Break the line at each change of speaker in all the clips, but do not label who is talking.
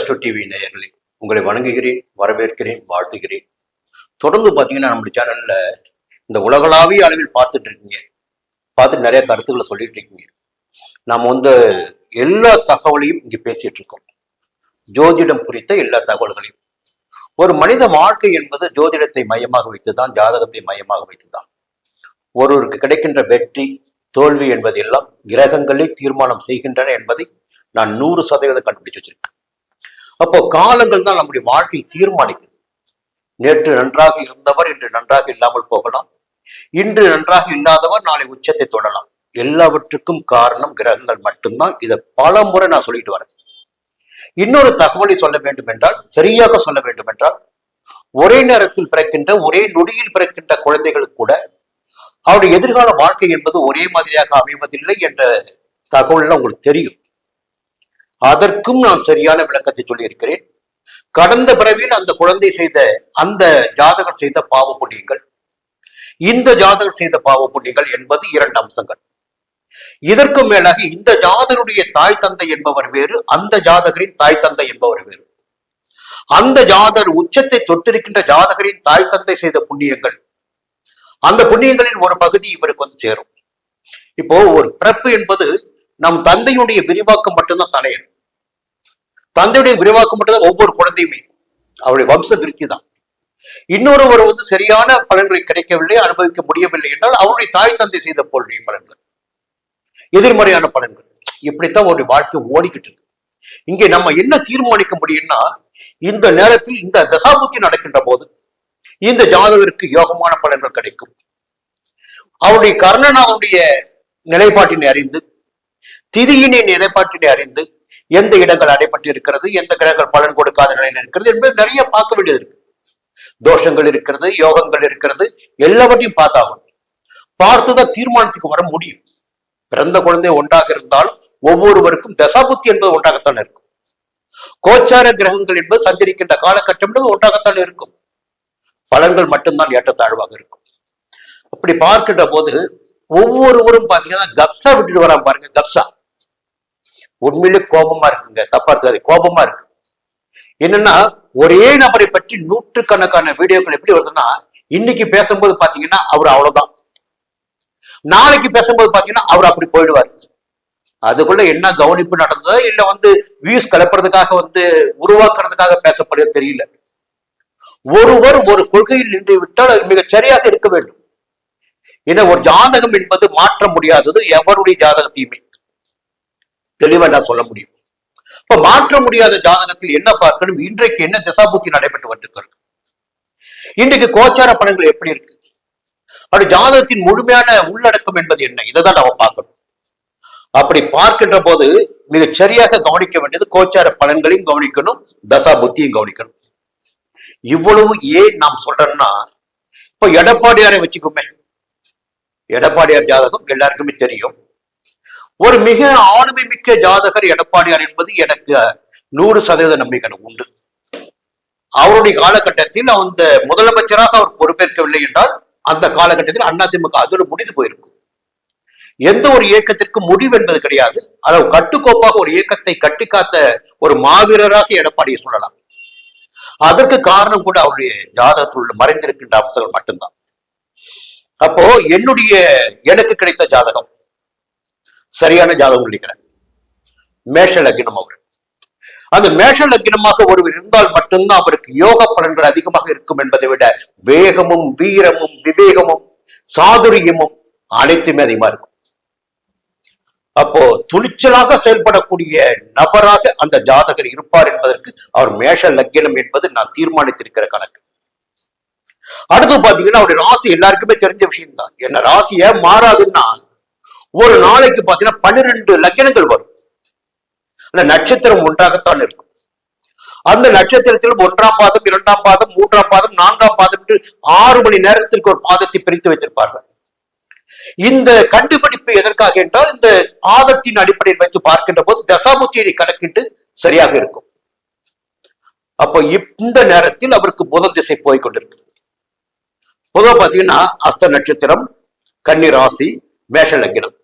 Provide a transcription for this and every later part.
Astro TV நேயர்களே, உங்களை வணங்குகிறேன், வரவேற்கிறேன், வாழ்த்துகிறேன். தொடர்ந்து பார்த்தீங்கன்னா நம்ம சேனல்ல இந்த உலகளாவிய அளவில் பார்த்துட்டு இருக்கீங்க, பார்த்துட்டு நிறைய கருத்துக்களை சொல்லிட்டு இருக்கீங்க. நாம் எல்லா தகவலையும் இங்கே பேசிட்டு இருக்கோம். ஜோதிடம் குறித்த எல்லா தகவல்களையும். ஒரு மனித வாழ்க்கை என்பது ஜோதிடத்தை மையமாக வைத்துதான், ஜாதகத்தை மையமாக வைத்துதான். ஒருவருக்கு கிடைக்கின்ற வெற்றி தோல்வி என்பதெல்லாம் கிரகங்களே தீர்மானம் செய்கின்றன என்பதை நான் 100% கண்டுபிடிச்சு வச்சிருக்கேன். அப்போ காலங்கள் தான் நம்முடைய வாழ்க்கையை தீர்மானிக்குது. நேற்று நன்றாக இருந்தவர் இன்று நன்றாக இல்லாமல் போகலாம், இன்று நன்றாக இல்லாதவர் நாளை உச்சத்தை தொடலாம். எல்லாவற்றுக்கும் காரணம் கிரகங்கள் மட்டும்தான். இதை பல முறை நான் சொல்லிட்டு வரேன். இன்னொரு தகவலை சொல்ல வேண்டும் என்றால், சரியாக சொல்ல வேண்டும் என்றால், ஒரே நேரத்தில் பிறக்கின்ற, ஒரே நொடியில் பிறக்கின்ற குழந்தைகளுக்கு கூட அவருடைய எதிர்கால வாழ்க்கை என்பது ஒரே மாதிரியாக அமைவதில்லை என்ற தகவல் உங்களுக்கு தெரியும். அதற்கும் நான் சரியான விளக்கத்தை சொல்லி இருக்கிறேன். கடந்த பிறவியில் அந்த குழந்தை செய்த, அந்த ஜாதகர் செய்த பாவ புண்ணியங்கள், இந்த ஜாதகர் செய்த பாவ புண்ணியங்கள் என்பது 2 அம்சங்கள். இதற்கு மேலாக இந்த ஜாதகருடைய தாய் தந்தை என்பவர் வேறு, அந்த ஜாதகரின் தாய் தந்தை என்பவர் வேறு. அந்த ஜாதகர் உச்சத்தை தொட்டிருக்கின்ற ஜாதகரின் தாய் தந்தை செய்த புண்ணியங்கள், அந்த புண்ணியங்களின் ஒரு பகுதி இவருக்கு சேரும். இப்போ ஒரு பிறப்பு என்பது நம் தந்தையுடைய விரிவாக்கம் மட்டும்தான் தலையன். தந்தையுடைய விரிவாக்கம் மட்டும்தான் ஒவ்வொரு குழந்தையுமே, அவருடைய வம்ச விருத்தி தான். இன்னொருவர் சரியான பலன்களை கிடைக்கவில்லை, அனுபவிக்க முடியவில்லை என்றால் அவருடைய தாய் தந்தை செய்த போலுடைய பலன்கள், எதிர்மறையான பலன்கள். இப்படித்தான் ஒரு வாழ்க்கை ஓடிக்கிட்டு இருக்கு. இங்கே நம்ம என்ன தீர்மானிக்க முடியும்னா, இந்த நேரத்தில் இந்த தசாபுத்தி நடக்கின்ற போது இந்த ஜாதகருக்கு யோகமான பலன்கள் கிடைக்கும். அவருடைய கர்ணநாதனுடைய நிலைப்பாட்டினை அறிந்து, திதியினை நிலைப்பாட்டினை அறிந்து, எந்த இடங்கள் அடைப்பட்டு இருக்கிறது, எந்த கிரகங்கள் பலன் கொடுக்காத நிலையில் இருக்கிறது என்பது நிறைய பார்க்க வேண்டியது இருக்கு. தோஷங்கள் இருக்கிறது, யோகங்கள் இருக்கிறது, எல்லாவற்றையும் பார்த்தாகும். பார்த்துதான் தீர்மானத்துக்கு வர முடியும். பிறந்த குழந்தை ஒன்றாக இருந்தால் ஒவ்வொருவருக்கும் தசாபுத்தி என்பது ஒன்றாகத்தான் இருக்கும். கோச்சார கிரகங்கள் என்பது சஞ்சரிக்கின்ற காலகட்டம் என்பது ஒன்றாகத்தான் இருக்கும். பலன்கள் மட்டும்தான் ஏற்றத்தாழ்வாக இருக்கும். அப்படி பார்க்கின்ற போது ஒவ்வொருவரும் பாத்தீங்கன்னா கப்சா விட்டுட்டு வராம பாருங்க. கப்சா உண்மையிலே கோபமா இருக்குங்க, தப்பா இருக்காது, கோபமா இருக்கு. என்னன்னா, ஒரே நபரை பற்றி நூற்றுக்கணக்கான வீடியோக்கள் எப்படி வருதுன்னா, இன்னைக்கு பேசும்போது பாத்தீங்கன்னா அவர் அவ்வளவுதான், நாளைக்கு பேசும்போது பாத்தீங்கன்னா அவர் அப்படி போயிடுவார். அதுக்குள்ள என்ன கவனிப்பு நடந்ததா இல்ல வியூஸ் கலப்புறதுக்காக உருவாக்குறதுக்காக பேசப்படுறது தெரியல. ஒருவர் ஒரு கொள்கையில் நின்று விட்டால் அது மிக சரியாக இருக்க வேண்டும். ஏன்னா ஒரு ஜாதகம் என்பது மாற்ற முடியாதது. எவருடைய ஜாதகத்தையுமே தெளிவா நான் சொல்ல முடியும். இப்ப மாற்ற முடியாத ஜாதகத்தில் என்ன பார்க்கணும், இன்றைக்கு என்ன தசாபுத்தி நடைபெற்று வந்திருக்கிறது, இன்றைக்கு கோச்சார பலன்கள் எப்படி இருக்கு, அப்படி ஜாதகத்தின் முழுமையான உள்ளடக்கம் என்பது என்ன, இதைதான் நாம பார்க்கணும். அப்படி பார்க்கின்ற போது மிக சரியாக கவனிக்க வேண்டியது கோச்சார பலன்களையும் கவனிக்கணும், தசாபுத்தியும் கவனிக்கணும். இவ்வளவு ஏன் நாம் சொல்றோம்னா, இப்ப எடப்பாடியாரை வச்சுக்குமே. எடப்பாடியார் ஜாதகம் எல்லாருக்குமே தெரியும். ஒரு மிக ஆளுமை மிக்க ஜாதகர் எடப்பாடியார் என்பது எனக்கு 100% நம்பிக்கை உண்டு. அவருடைய காலகட்டத்தில் அந்த முதலமைச்சராக அவர் பொறுப்பேற்கவில்லை என்றால் அந்த காலகட்டத்தில் அதிமுக அதோடு முடிந்து போயிருக்கும். எந்த ஒரு இயக்கத்திற்கும் முடிவு என்பது கிடையாது. அளவு கட்டுக்கோப்பாக ஒரு இயக்கத்தை கட்டி காத்த ஒரு மாவீரராக எடப்பாடியை சொல்லலாம். அதற்கு காரணம் கூட அவருடைய ஜாதகத்தில் உள்ள மறைந்திருக்கின்ற அம்சங்கள் மட்டும்தான். அப்போ எனக்கு கிடைத்த ஜாதகம் சரியான ஜாதகம் நினைக்கிறேன். மேஷ லக்னம். அவர் அந்த மேஷ லக்னமாக ஒருவர் இருந்தால் மட்டும்தான் அவருக்கு யோக பலன்கள் அதிகமாக இருக்கும் என்பதை விட வேகமும் வீரமும் விவேகமும் சாதுரியமும் அனைத்துமே அதிகமா இருக்கும். அப்போ துணிச்சலாக செயல்படக்கூடிய நபராக அந்த ஜாதகர் இருப்பார் என்பதற்கு அவர் மேஷ லக்னம் என்பது நான் தீர்மானித்திருக்கிற கணக்கு. அடுத்து பாத்தீங்கன்னா அவருடைய ராசி எல்லாருக்குமே தெரிஞ்ச விஷயம் தான். என்ன ராசிய மாறாதுன்னா ஒரு நாளைக்கு பாத்தீங்கன்னா 12 லக்னங்கள் வரும். அந்த நட்சத்திரம் ஒன்றாகத்தான் இருக்கும். அந்த நட்சத்திரத்தில் 1ஆம் பாதம், 2ஆம் பாதம், 3ஆம் பாதம், 4ஆம் பாதம் என்று 6 மணி நேரத்திற்கு ஒரு பாதத்தை பிரித்து வைத்திருப்பார்கள். இந்த கண்டுபிடிப்பு எதற்காக என்றால், இந்த பாதத்தின் அடிப்படையில் வைத்து பார்க்கின்ற போது தசாபுத்தியை கணக்கிட்டு சரியாக இருக்கும். அப்போ இந்த நேரத்தில் அவருக்கு புதன் திசை போய்கொண்டிருக்கு. பொதுவாக பாத்தீங்கன்னா அஸ்த நட்சத்திரம், கன்னி ராசி, மேஷ லக்னம்.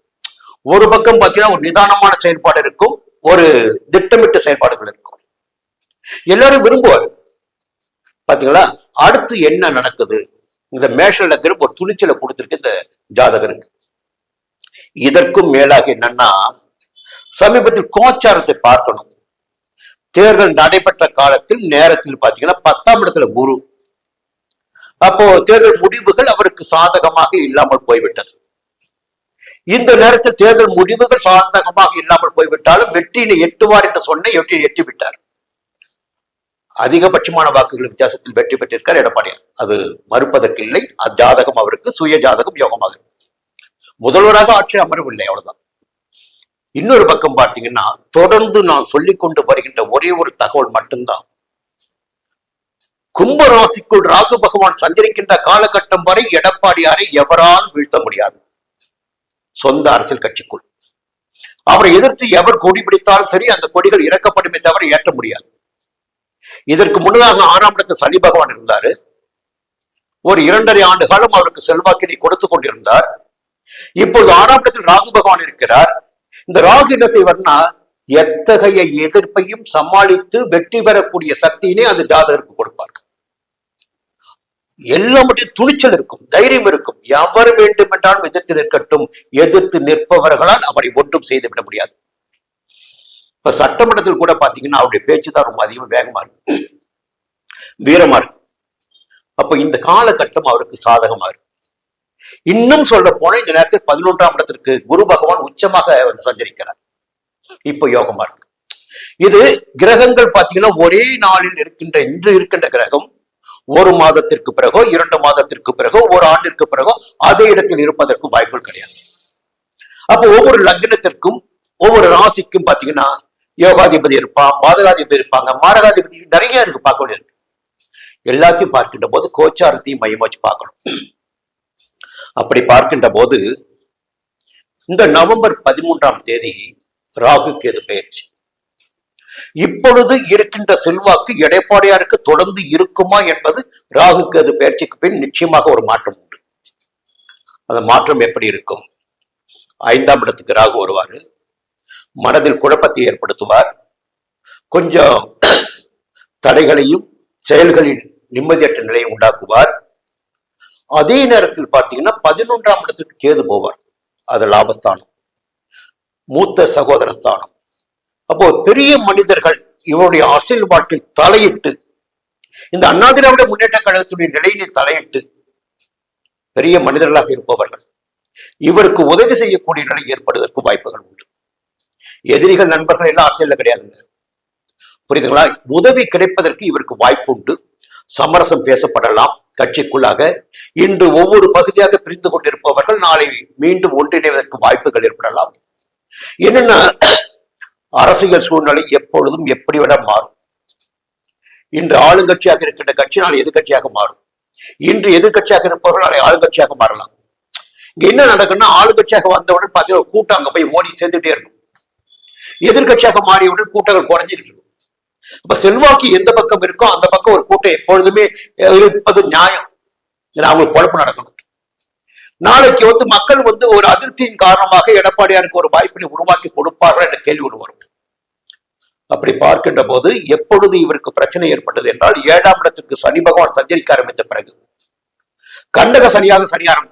ஒரு பக்கம் பாத்தீங்கன்னா ஒரு நிதானமான செயல்பாடு இருக்கும், ஒரு திட்டமிட்ட செயல்பாடுகள் இருக்கும். எல்லாரும் விரும்புவார். பாத்தீங்களா? அடுத்து என்ன நடக்குது? இந்த மேஷ லக்னம் ஒரு துணிச்சலை கொடுத்திருக்கு இந்த ஜாதகருக்கு. இதற்கும் மேலாக என்னன்னா, சமீபத்தில் கோச்சாரத்தை பார்க்கணும். தேர்தல் நடைபெற்ற காலத்தில் நேரத்தில் பாத்தீங்கன்னா 10ஆம் இடத்துல குரு. அப்போ தேர்தல் முடிவுகள் அவருக்கு சாதகமாக இல்லாமல் போய்விட்டது. இந்த நேரத்தில் தேர்தல் முடிவுகள் சாதகமாக இல்லாமல் போய்விட்டாலும் வெற்றியை எட்டுவார் என்று சொன்ன வெற்றியை எட்டி விட்டார். அதிகபட்சமான வாக்குகள் வித்தியாசத்தில் வெற்றி பெற்றிருக்கார் எடப்பாடியார். அது மறுப்பதற்கு இல்லை. அது ஜாதகம் அவருக்கு சுய ஜாதகம் யோகமாக. முதல்வராக ஆட்சி அமரவில்லை, அவ்வளவுதான். இன்னொரு பக்கம் பார்த்தீங்கன்னா, தொடர்ந்து நான் சொல்லிக் கொண்டு வருகின்ற ஒரே ஒரு தகவல் மட்டும்தான், கும்பராசிக்குள் ராகு பகவான் சஞ்சரிக்கின்ற காலகட்டம் வரை எடப்பாடியாரை எவரால் வீழ்த்த முடியாது. சொந்த அரசியல் கட்சிக்குள் அவரை எதிர்த்து எவர் கொடி பிடித்தாலும் சரி, அந்த கொடிகள் இறக்கப்படுமே தவிர ஏற்ற முடியாது. இதற்கு முன்னதாக 6ஆம் இடத்தில் சனி பகவான் இருந்தாரு. ஒரு 2.5 ஆண்டு காலம் அவருக்கு செல்வாக்கினை கொடுத்து கொண்டிருந்தார். இப்பொழுது 6ஆம் இடத்தில் ராகு பகவான் இருக்கிறார். இந்த ராகு என்ன செய்வார்னா, எத்தகைய எதிர்ப்பையும் சமாளித்து வெற்றி பெறக்கூடிய சக்தியினை அந்த ஜாதகருக்கு கொடுப்பார். எல்லாம் மட்டும் துணிச்சல் இருக்கும், தைரியம் இருக்கும். எவர் வேண்டும் என்றாலும் எதிர்த்து நிற்கட்டும். எதிர்த்து நிற்பவர்களால் அவரை ஒன்றும் செய்துவிட முடியாது. இப்ப சட்டமன்றத்தில் கூட பாத்தீங்கன்னா அவருடைய பேச்சு தான் ரொம்ப அதிகமா வேகமா இருக்கு, வீரமா இருக்கு. அப்ப இந்த காலகட்டம் அவருக்கு சாதகமா இருக்கு. இன்னும் சொல்ல போனா இந்த நேரத்தில் 11ஆம் இடத்திற்கு குரு பகவான் உச்சமாக வந்து சஞ்சரிக்கிறார். இப்ப யோகமா இருக்கு. இது கிரகங்கள் பாத்தீங்கன்னா ஒரே நாளில் இருக்கின்ற இன்று இருக்கின்ற கிரகம் 1 மாதத்திற்கு பிறகோ 2 மாதத்திற்கு பிறகோ 1 ஆண்டிற்கு பிறகோ அதே இடத்தில் இருப்பதற்கு வாய்ப்புகள் கிடையாது. அப்போ ஒவ்வொரு லக்னத்திற்கும் ஒவ்வொரு ராசிக்கும் பாத்தீங்கன்னா யோகாதிபதி இருப்பான், பாதகாதிபதி இருப்பாங்க, மாரகாதிபதி நிறைய இருக்கு, பார்க்க வேண்டியது. எல்லாத்தையும் பார்க்கின்ற போது கோச்சாரத்தையும் மையமா வச்சு பார்க்கணும். அப்படி பார்க்கின்ற போது இந்த நவம்பர் 13ஆம் தேதி ராகு கேது பெயர்ச்சி. இப்பொழுது இருக்கின்ற செல்வாக்கு எடப்பாடியாருக்கு தொடர்ந்து இருக்குமா என்பது ராகு கேது பெயர்ச்சிக்கு பின் நிச்சயமாக ஒரு மாற்றம் உண்டு. அந்த மாற்றம் எப்படி இருக்கும்? 5ஆம் இடத்துக்கு ராகு வருவாரு, மனதில் குழப்பத்தை ஏற்படுத்துவார், கொஞ்சம் தடைகளையும் செயல்களில் நிம்மதியற்ற நிலையை உண்டாக்குவார். அதே நேரத்தில் பார்த்தீங்கன்னா 11ஆம் இடத்துக்கு கேது போவார். அது லாபஸ்தானம், மூத்த சகோதர ஸ்தானம். அப்போ பெரிய மனிதர்கள் இவருடைய அரசியல் வாழ்க்கையில் தலையிட்டு, இந்த அண்ணா திராவிட முன்னேற்ற கழகத்துடைய நிலையிலே தலையிட்டு பெரிய மனிதர்களாக இருப்பவர்கள் இவருக்கு உதவி செய்யக்கூடிய நிலை ஏற்படுவதற்கு வாய்ப்புகள் உண்டு. எதிரிகள் நண்பர்கள் எல்லாம் அரசியல்ல கிடையாதுங்க, புரியுதுங்களா? உதவி கிடைப்பதற்கு இவருக்கு வாய்ப்பு உண்டு. சமரசம் பேசப்படலாம் கட்சிக்குள்ளாக. இன்று ஒவ்வொரு பகுதியாக பிரிந்து கொண்டிருப்பவர்கள் நாளை மீண்டும் ஒன்றிணைவதற்கு வாய்ப்புகள் ஏற்படலாம். என்னன்னா, அரசியல் சூழ்நிலை எப்பொழுதும் எப்படி விட மாறும். இன்று ஆளுங்கட்சியாக இருக்கின்ற கட்சி நாளை எதிர்கட்சியாக மாறும். இன்று எதிர்கட்சியாக இருப்பவர்கள் நாளை ஆளுங்கட்சியாக மாறலாம். இங்க என்ன நடக்குன்னா, ஆளுங்கட்சியாக வந்தவுடன் பார்த்தீங்கன்னா கூட்டம் அங்க போய் ஓடி சேர்ந்துட்டே இருக்கும். எதிர்கட்சியாக மாறியவுடன் கூட்டங்கள் குறைஞ்சிட்டு இருக்கும். அப்ப செல்வாக்கு எந்த பக்கம் இருக்கோ அந்த பக்கம் ஒரு கூட்டம் எப்பொழுதுமே இருப்பது நியாயம். அவங்களுக்கு பொழப்பு நடக்கணும். நாளைக்கு வந்து மக்கள் வந்து ஒரு அதிருப்தியின் காரணமாக எடப்பாடியாருக்கு ஒரு வாய்ப்பினை உருவாக்கி கொடுப்பார்கள் என்ற கேள்வி ஒன்று வரும். அப்படி பார்க்கின்ற போது எப்பொழுது இவருக்கு பிரச்சனை ஏற்பட்டது என்றால், 7ஆம் இடத்திற்கு சனி பகவான் சஞ்சரிக்க ஆரம்பித்த பிறகு, கண்டக சனியாக சனியாரம்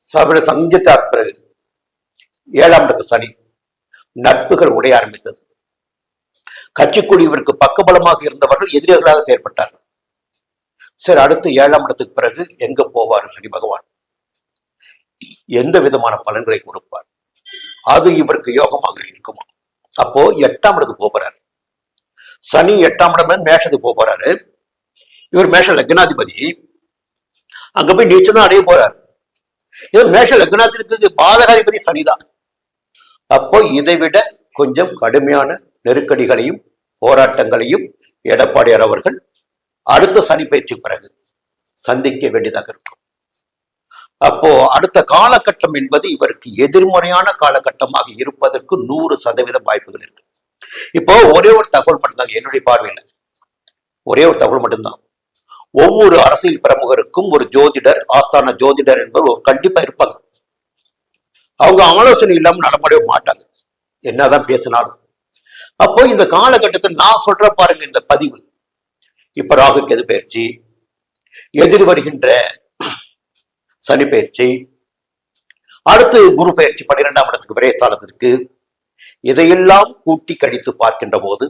சஞ்சரித்த பிறகு 7ஆம் இடத்து சனி நட்புகள் உடைய ஆரம்பித்தது. கட்சிக்குள் இவருக்கு பக்கபலமாக இருந்தவர்கள் எதிரிகளாக செயல்பட்டார்கள். சரி, அடுத்து 7ஆம் இடத்துக்கு பிறகு எங்க போவார் சனி பகவான்? எந்த விதமான பலன்களை கொடுப்பார்? அது இவருக்கு யோகமாக இருக்குமா? அப்போ 8ஆம் இடத்துக்கு போறாரு சனி. 8ஆம் இடம் மேஷத்துக்கு போறாரு. இவர் மேஷ லக்னாதிபதி. அங்க போய் நீச்சல் அடைய போறாரு. இவர் மேஷ லக்னாதிபதிக்கு பாதகாதிபதி சனிதான். அப்போ இதை விட கொஞ்சம் கடுமையான நெருக்கடிகளையும் போராட்டங்களையும் எடப்பாடியார் அவர்கள் அடுத்த சனி பயிற்சி பிறகு சந்திக்க வேண்டியதாக இருக்கும். அப்போ அடுத்த காலகட்டம் என்பது இவருக்கு எதிர்மறையான காலகட்டமாக இருப்பதற்கு 100% வாய்ப்புகள் இருக்கு. இப்போ ஒரே ஒரு தகவல் மட்டும்தாங்க என்னுடைய பார்வையில, ஒரே ஒரு தகவல் மட்டும்தான். ஒவ்வொரு அரசியல் பிரமுகருக்கும் ஒரு ஜோதிடர், ஆஸ்தான ஜோதிடர் என்பவர் ஒரு கண்டிப்பா இருப்பாங்க. அவங்க ஆலோசனை இல்லாமல் நடமாடவே மாட்டாங்க, என்னதான் பேசினாலும். அப்போ இந்த காலகட்டத்தில் நான் சொல்ற பாருங்க, இந்த பதிவு இப்ப ராகு கேது பயிற்சி, எதிர் வருகின்ற சனி பயிற்சி, அடுத்து குரு பயிற்சி 12ஆம் இடத்துக்கு விரயஸ்தானத்திற்கு, இதையெல்லாம் கூட்டி கழித்து பார்க்கின்ற போது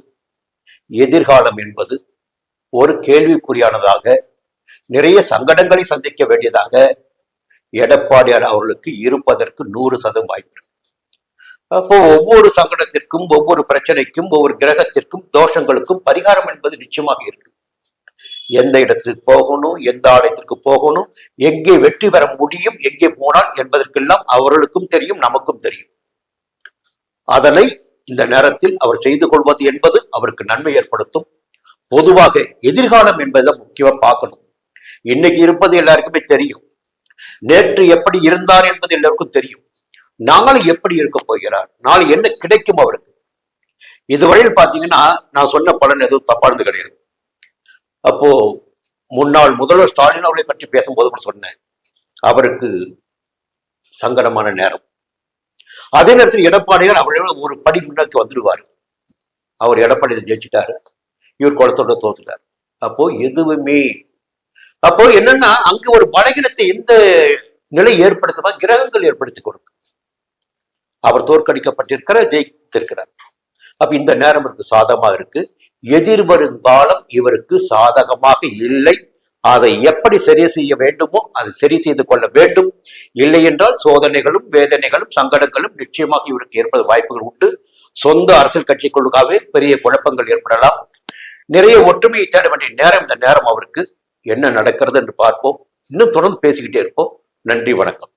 எதிர்காலம் என்பது ஒரு கேள்விக்குறியானதாக, நிறைய சங்கடங்களை சந்திக்க வேண்டியதாக எடப்பாடியார் அவர்களுக்கு இருப்பதற்கு 100% வாய்ப்பு. அப்போ ஒவ்வொரு சங்கடத்திற்கும், ஒவ்வொரு பிரச்சனைக்கும், ஒவ்வொரு கிரகத்திற்கும், தோஷங்களுக்கும் பரிகாரம் என்பது நிச்சயமாக இருக்கு. எந்த இடத்திற்கு போகணும், எந்த ஆலயத்திற்கு போகணும், எங்கே வெற்றி பெற முடியும், எங்கே போனால் என்பதற்கெல்லாம் அவர்களுக்கும் தெரியும், நமக்கும் தெரியும். அதனை இந்த நேரத்தில் அவர் செய்து கொள்வது என்பது அவருக்கு நன்மை ஏற்படுத்தும். பொதுவாக எதிர்காலம் என்பதை முக்கியமா பார்க்கணும். இன்னைக்கு இருப்பது எல்லாருக்குமே தெரியும். நேற்று எப்படி இருந்தார் என்பது எல்லாருக்கும் தெரியும். நாளை எப்படி இருக்க போகிறார், நாளை என்ன கிடைக்கும் அவருக்கு. இதுவரையில் பாத்தீங்கன்னா நான் சொன்ன பலன் எதுவும் தப்பானது கிடையாது. அப்போ முன்னாள் முதல்வர் ஸ்டாலின் அவர்களை பற்றி பேசும்போது கூட சொன்னேன், அவருக்கு சங்கடமான நேரம். அதே நேரத்தில் எடப்பாடியார் அவர்களோட ஒரு படி முன்னோக்கி வந்துடுவார். அவர் எடப்பாடியில் ஜெயிச்சிட்டாரு, இவர் குளத்தோட தோத்துட்டார். அப்போ எதுவுமே அப்போ என்னன்னா அங்கு ஒரு பலகீனத்தை எந்த நிலை ஏற்படுத்துமா, கிரகங்கள் ஏற்படுத்தி கொடுக்கும். அவர் தோற்கடிக்கப்பட்டிருக்கிறார், ஜெயித்திருக்கிறார். அப்ப இந்த நேரம் இருக்கு சாதகமாக இருக்கு. எதிர்வரும் காலம் இவருக்கு சாதகமாக இல்லை. அதை எப்படி சரி செய்ய வேண்டுமோ அதை சரி செய்து கொள்ள வேண்டும். இல்லை என்றால் சோதனைகளும் வேதனைகளும் சங்கடங்களும் நிச்சயமாக இவருக்கு ஏற்பட வாய்ப்புகள் உண்டு. சொந்த அரசியல் கட்சிக்குள்ளாகவே பெரிய குழப்பங்கள் ஏற்படலாம். நிறைய ஒற்றுமையை தேட வேண்டிய நேரம் இந்த நேரம் அவருக்கு. என்ன நடக்கிறது என்று பார்ப்போம். இன்னும் தொடர்ந்து பேசிக்கிட்டே இருப்போம். நன்றி, வணக்கம்.